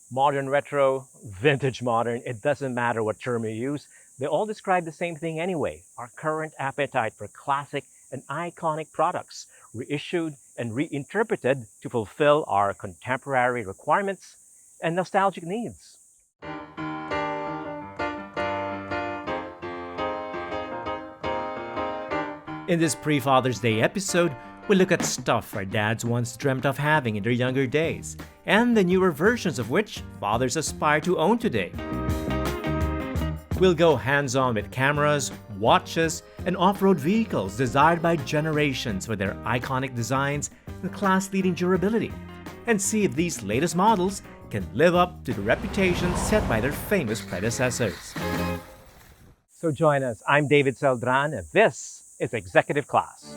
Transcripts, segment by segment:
Modern retro, vintage modern, it doesn't matter what term you use. They all describe the same thing anyway, our current appetite for classic and iconic products, reissued and reinterpreted to fulfill our contemporary requirements and nostalgic needs. In this pre-Father's Day episode, we look at stuff our dads once dreamt of having in their younger days, and the newer versions of which fathers aspire to own today. We'll go hands-on with cameras, watches, and off-road vehicles desired by generations for their iconic designs and class-leading durability, and see if these latest models can live up to the reputation set by their famous predecessors. So join us. I'm David Celdran, and this is Executive Class.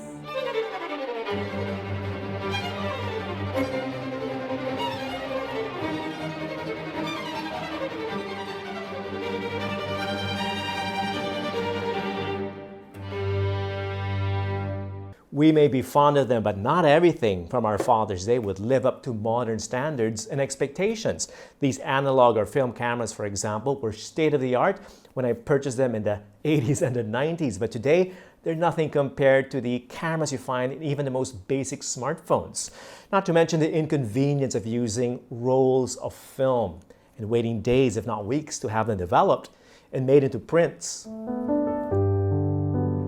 We may be fond of them, but not everything from our Father's Day would live up to modern standards and expectations. These analog or film cameras, for example, were state-of-the-art when I purchased them in the 80s and the 90s, but today they're nothing compared to the cameras you find in even the most basic smartphones. Not to mention the inconvenience of using rolls of film and waiting days, if not weeks, to have them developed and made into prints.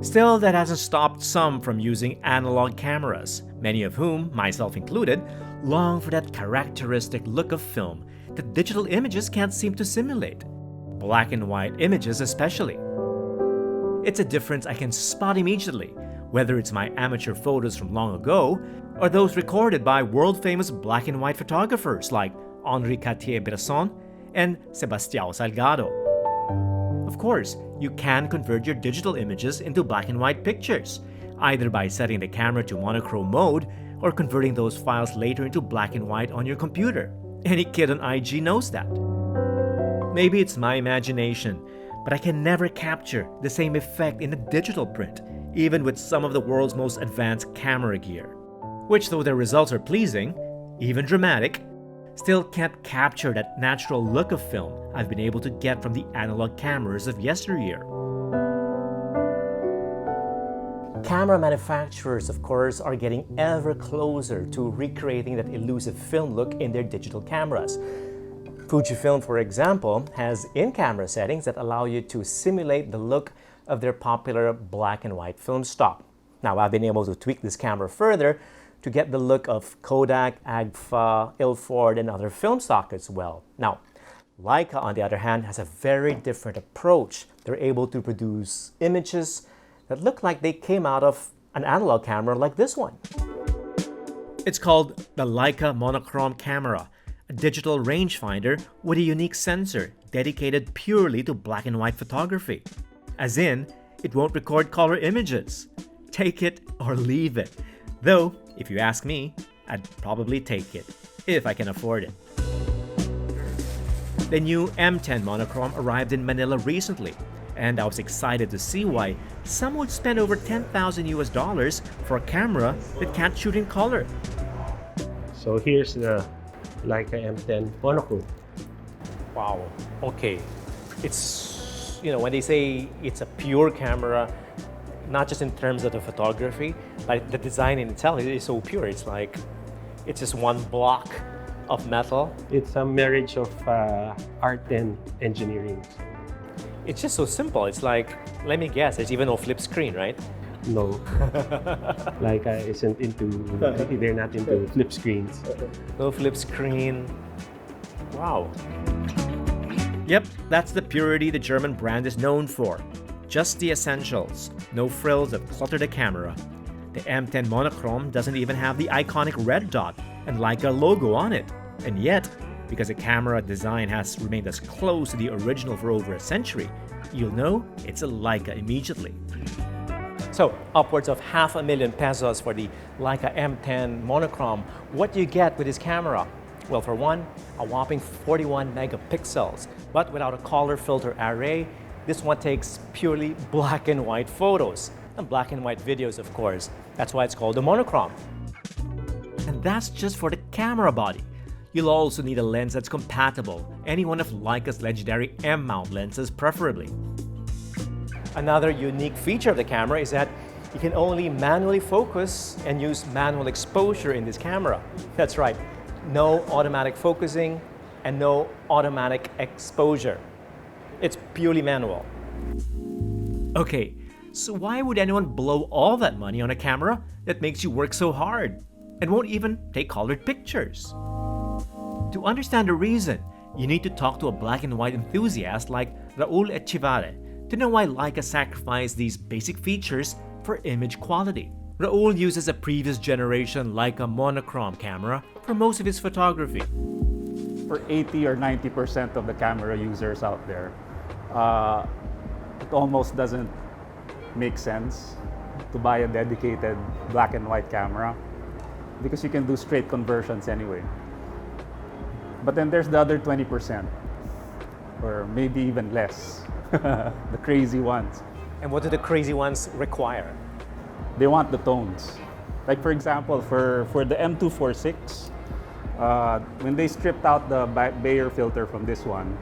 Still, that hasn't stopped some from using analog cameras, many of whom, myself included, long for that characteristic look of film that digital images can't seem to simulate. Black and white images especially. It's a difference I can spot immediately, whether it's my amateur photos from long ago or those recorded by world-famous black and white photographers like Henri Cartier-Bresson and Sebastião Salgado. Of course, you can convert your digital images into black and white pictures, either by setting the camera to monochrome mode or converting those files later into black and white on your computer. Any kid on IG knows that. Maybe it's my imagination, but I can never capture the same effect in a digital print, even with some of the world's most advanced camera gear. Which, though the results are pleasing, even dramatic, still can't capture that natural look of film I've been able to get from the analog cameras of yesteryear. Camera manufacturers, of course, are getting ever closer to recreating that elusive film look in their digital cameras. Fujifilm, for example, has in-camera settings that allow you to simulate the look of their popular black and white film stock. Now, I've been able to tweak this camera further to get the look of Kodak, Agfa, Ilford, and other film stock as well. Now, Leica, on the other hand, has a very different approach. They're able to produce images that look like they came out of an analog camera like this one. It's called the Leica monochrome camera, a digital rangefinder with a unique sensor dedicated purely to black and white photography. As in, it won't record color images. Take it or leave it. Though, if you ask me, I'd probably take it, if I can afford it. The new M10 monochrome arrived in Manila recently, and I was excited to see why some would spend over $10,000 for a camera that can't shoot in color. So here's the Leica M10 monochrome. Wow, okay. It's, when they say it's a pure camera, not just in terms of the photography, but the design in itself is so pure. It's like, it's just one block of metal. It's a marriage of art and engineering. It's just so simple. It's like, let me guess, there's even no flip screen, right? No. Leica isn't into, they're not into flip screens. No flip screen. Wow. Yep, that's the purity the German brand is known for. Just the essentials, no frills that clutter the camera. The M10 monochrome doesn't even have the iconic red dot and Leica logo on it. And yet, because the camera design has remained as close to the original for over a century, you'll know it's a Leica immediately. So, upwards of $500,000 pesos for the Leica M10 monochrome. What do you get with this camera? Well, for one, a whopping 41 megapixels, but without a color filter array. This one takes purely black and white photos, and black and white videos, of course. That's why it's called the monochrome. And that's just for the camera body. You'll also need a lens that's compatible, any one of Leica's legendary M-mount lenses preferably. Another unique feature of the camera is that you can only manually focus and use manual exposure in this camera. That's right, no automatic focusing and no automatic exposure. It's purely manual. Okay, so why would anyone blow all that money on a camera that makes you work so hard and won't even take colored pictures? To understand the reason, you need to talk to a black and white enthusiast like Raul Echivare to know why Leica sacrificed these basic features for image quality. Raul uses a previous generation Leica monochrome camera for most of his photography. For 80 or 90% of the camera users out there, it almost doesn't make sense to buy a dedicated black and white camera because you can do straight conversions anyway. But then there's the other 20%, or maybe even less, the crazy ones. And what do the crazy ones require? They want the tones. Like for example, for the M246, when they stripped out the Bayer filter from this one,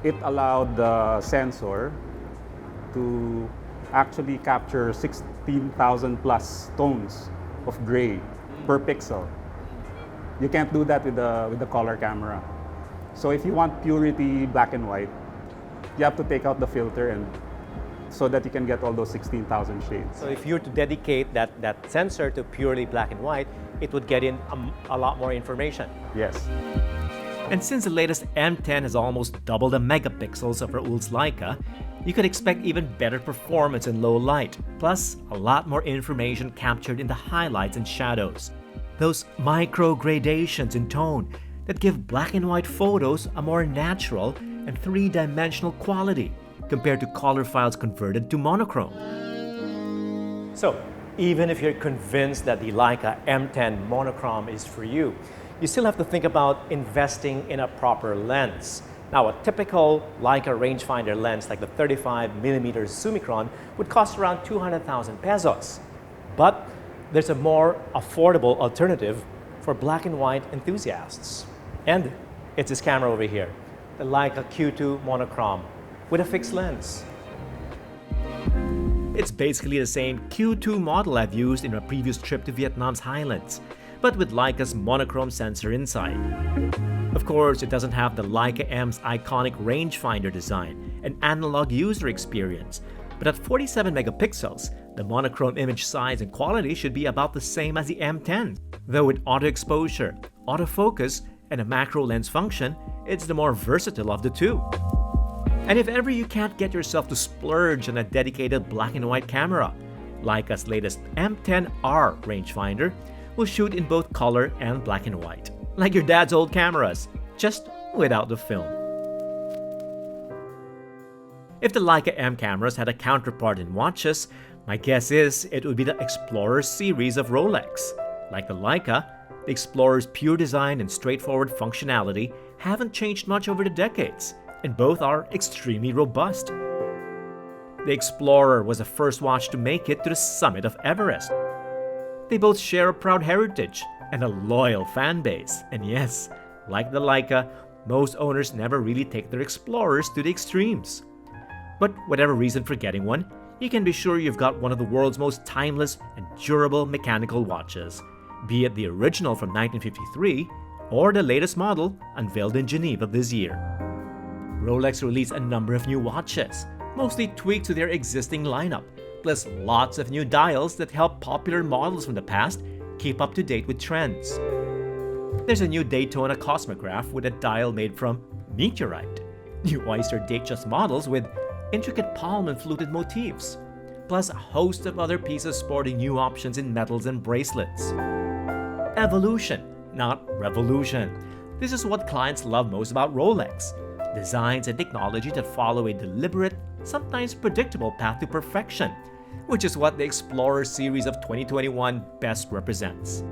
it allowed the sensor to actually capture 16,000 plus tones of gray per pixel. You can't do that with the color camera. So if you want purity black and white, you have to take out the filter and so that you can get all those 16,000 shades. So if you were to dedicate that sensor to purely black and white, it would get in a lot more information. Yes. And since the latest M10 has almost double the megapixels of Raul's Leica, you could expect even better performance in low light, plus a lot more information captured in the highlights and shadows. Those micro gradations in tone that give black and white photos a more natural and three-dimensional quality compared to color files converted to monochrome. So, even if you're convinced that the Leica M10 monochrome is for you, you still have to think about investing in a proper lens. Now, a typical Leica rangefinder lens like the 35mm Summicron would cost around 200,000 pesos. But there's a more affordable alternative for black and white enthusiasts. And it's this camera over here, the Leica Q2 monochrome with a fixed lens. It's basically the same Q2 model I've used in a previous trip to Vietnam's highlands, but with Leica's monochrome sensor inside. Of course, it doesn't have the Leica M's iconic rangefinder design and analog user experience, but at 47 megapixels, the monochrome image size and quality should be about the same as the M10. Though with auto exposure, autofocus, and a macro lens function, it's the more versatile of the two. And if ever you can't get yourself to splurge on a dedicated black and white camera, Leica's latest M10R rangefinder will shoot in both color and black and white, like your dad's old cameras, just without the film. If the Leica M cameras had a counterpart in watches, my guess is it would be the Explorer series of Rolex. Like the Leica, the Explorer's pure design and straightforward functionality haven't changed much over the decades, and both are extremely robust. The Explorer was the first watch to make it to the summit of Everest. They both share a proud heritage and a loyal fan base, and yes, like the Leica, most owners never really take their Explorers to the extremes. But whatever reason for getting one, you can be sure you've got one of the world's most timeless and durable mechanical watches, be it the original from 1953 or the latest model unveiled in Geneva this year. Rolex released a number of new watches, mostly tweaked to their existing lineup, plus lots of new dials that help popular models from the past keep up to date with trends. There's a new Daytona Cosmograph with a dial made from meteorite, new Oyster Datejust models with intricate palm and fluted motifs, plus a host of other pieces sporting new options in metals and bracelets. Evolution, not revolution. This is what clients love most about Rolex. Designs and technology that follow a deliberate, sometimes predictable path to perfection, which is what the Explorer series of 2021 best represents.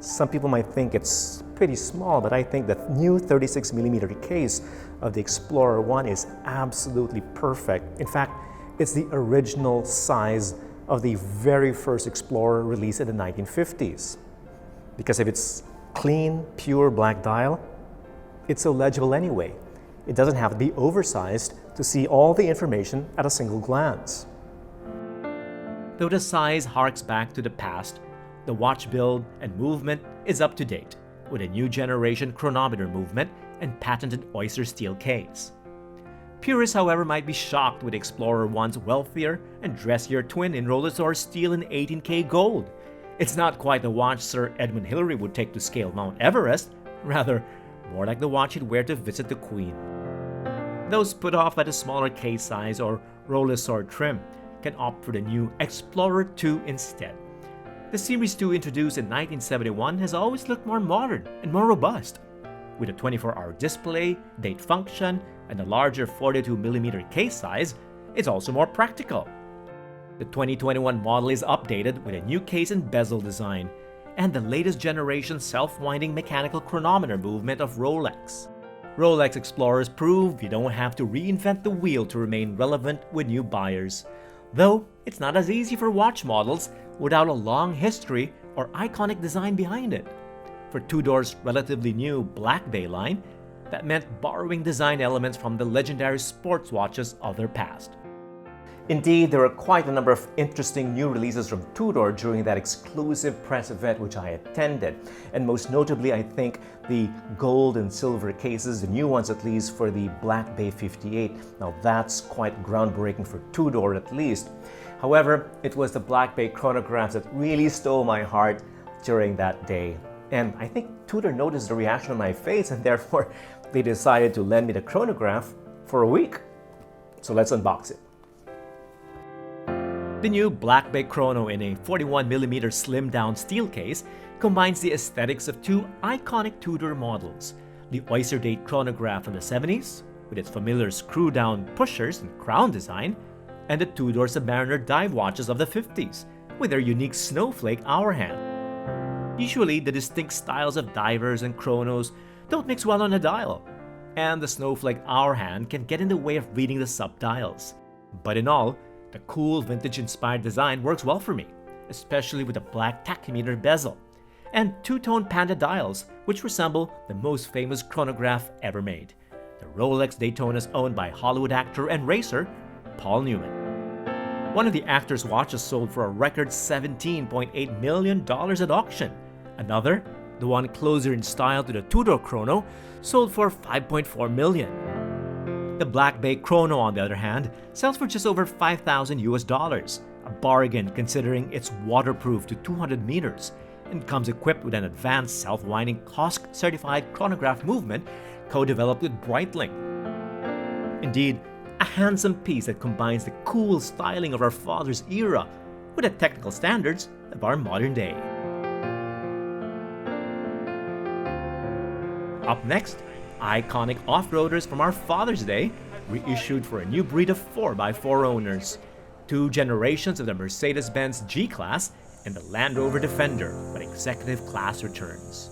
Some people might think it's pretty small, but I think the new 36mm case of the Explorer 1 is absolutely perfect. In fact, it's the original size of the very first Explorer released in the 1950s. Because of its clean, pure black dial, it's so legible anyway. It doesn't have to be oversized to see all the information at a single glance. Though the size harks back to the past, the watch build and movement is up to date, with a new generation chronometer movement and patented oyster steel case. Purists, however, might be shocked with Explorer 1's wealthier and dressier twin in Rolex steel and 18K gold. It's not quite the watch Sir Edmund Hillary would take to scale Mount Everest, rather more like the watch he'd wear to visit the Queen. Those put off by the smaller case size or Rolex trim can opt for the new Explorer 2 instead. The Series 2 introduced in 1971 has always looked more modern and more robust. With a 24-hour display, date function, and a larger 42mm case size, it's also more practical. The 2021 model is updated with a new case and bezel design, and the latest generation self-winding mechanical chronometer movement of Rolex. Rolex Explorers prove you don't have to reinvent the wheel to remain relevant with new buyers. Though, it's not as easy for watch models without a long history or iconic design behind it. For Tudor's relatively new Black Bay line, that meant borrowing design elements from the legendary sports watches of their past. Indeed, there were quite a number of interesting new releases from Tudor during that exclusive press event which I attended. And most notably, I think, the gold and silver cases, the new ones at least, for the Black Bay 58. Now that's quite groundbreaking for Tudor at least. However, it was the Black Bay chronographs that really stole my heart during that day. And I think Tudor noticed the reaction on my face, and therefore they decided to lend me the chronograph for a week. So let's unbox it. The new Black Bay Chrono in a 41mm slimmed-down steel case combines the aesthetics of two iconic Tudor models, the Oyster Date chronograph from the 70s, with its familiar screw-down pushers and crown design, and the Tudor Submariner dive watches of the 50s, with their unique snowflake hour hand. Usually, the distinct styles of divers and chronos don't mix well on a dial, and the snowflake hour hand can get in the way of reading the sub-dials. But in all, the cool vintage-inspired design works well for me, especially with the black tachymeter bezel, and two-tone panda dials, which resemble the most famous chronograph ever made, the Rolex Daytonas owned by Hollywood actor and racer Paul Newman. One of the actor's watches sold for a record $17.8 million at auction. Another, the one closer in style to the Tudor Chrono, sold for $5.4 million. The Black Bay Chrono, on the other hand, sells for just over $5,000, a bargain considering it's waterproof to 200 meters and comes equipped with an advanced self-winding COSC-certified chronograph movement co-developed with Breitling. Indeed, a handsome piece that combines the cool styling of our father's era with the technical standards of our modern day. Up next, iconic off-roaders from our Father's Day, reissued for a new breed of 4x4 owners. Two generations of the Mercedes-Benz G-Class and the Land Rover Defender, when executive class returns.